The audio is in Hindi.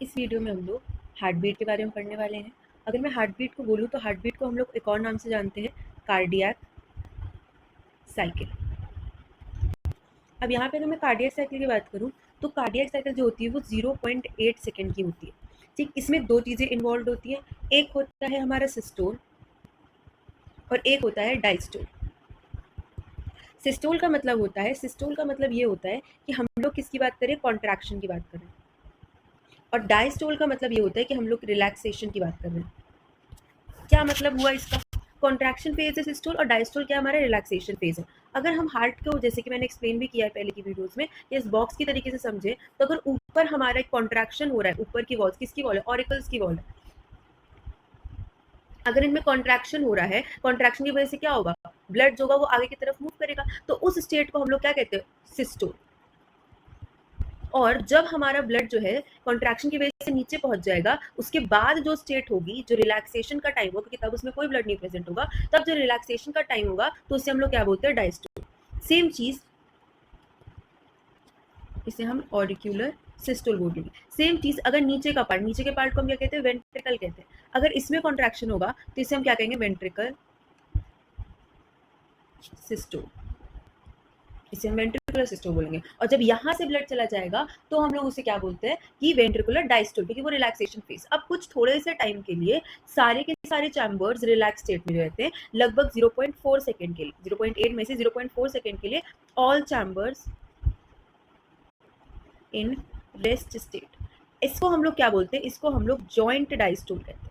इस वीडियो में हम लोग हार्ट बीट के बारे में पढ़ने वाले हैं। अगर मैं हार्ट बीट को बोलूँ तो हार्ट बीट को हम लोग एक और नाम से जानते हैं, कार्डियक साइकिल। अब यहाँ पे अगर मैं कार्डियक साइकिल की बात करूँ तो कार्डियक साइकिल जो होती है वो 0.8 सेकेंड की होती है। ठीक, इसमें दो चीज़ें इन्वॉल्व होती हैं, एक होता है हमारा सिस्टोल और एक होता है डायस्टोल। सिस्टोल का मतलब ये होता है कि हम लोग किसकी बात करें, कॉन्ट्रैक्शन की बात करें, और डायस्टोल का मतलब ये होता है कि हम लोग रिलैक्सेशन की बात कर रहे हैं। क्या मतलब हुआ इसका? कॉन्ट्रैक्शन फेज है सिस्टोल और डायस्टोल क्या हमारा रिलैक्सेशन फेज है। अगर हम हार्ट को, जैसे कि मैंने एक्सप्लेन भी किया है पहले की वीडियोस में, इस बॉक्स की तरीके से समझे तो अगर ऊपर हमारा एक कॉन्ट्रैक्शन हो रहा है, ऊपर की वॉल्स, किसकी वॉल है, ऑरिकल्स की वॉल है, अगर इनमें कॉन्ट्रैक्शन हो रहा है, कॉन्ट्रैक्शन की वजह से क्या होगा, ब्लड जो होगा वो आगे की तरफ मूव करेगा, तो उस स्टेट को हम लोग क्या कहते हैं, सिस्टोल। और जब हमारा ब्लड जो है कॉन्ट्रैक्शन की वजह से नीचे पहुंच जाएगा, उसके बाद जो स्टेट होगी, जो रिलैक्सेशन का टाइम होगा, क्योंकि तब उसमें कोई ब्लड नहीं प्रेजेंट होगा, तब जो रिलैक्सेशन का टाइम होगा तो उसे हम लोग क्या बोलते हैं, डायस्टोल। सेम चीज इसे हम ऑरिक्यूलर सिस्टोल बोलेंगे। सेम चीज अगर नीचे का पार्ट, नीचे के पार्ट को हम क्या कहते हैं, वेंट्रिकल कहते हैं। अगर इसमें कॉन्ट्रैक्शन होगा तो इसे हम क्या कहेंगे, वेंट्रिकल सिस्टोल। इसे हम वेंट्रिकुलर सिस्टोल बोलेंगे। और जब यहाँ से ब्लड चला जाएगा तो हम लोग उसे क्या बोलते हैं, कि वेंट्रिकुलर डायस्टोल, क्योंकि वो रिलैक्सेशन फेज। अब कुछ थोड़े से टाइम के लिए सारे के सारे चैम्बर्स रिलैक्स स्टेट में रहते हैं, लगभग 0.4 सेकेंड के लिए, 0.8 में से 0.4 सेकेंड के लिए all chambers in rest state. इसको हम लोग क्या बोलते हैं, इसको हम लोग जॉइंट डायस्टोल कहते हैं।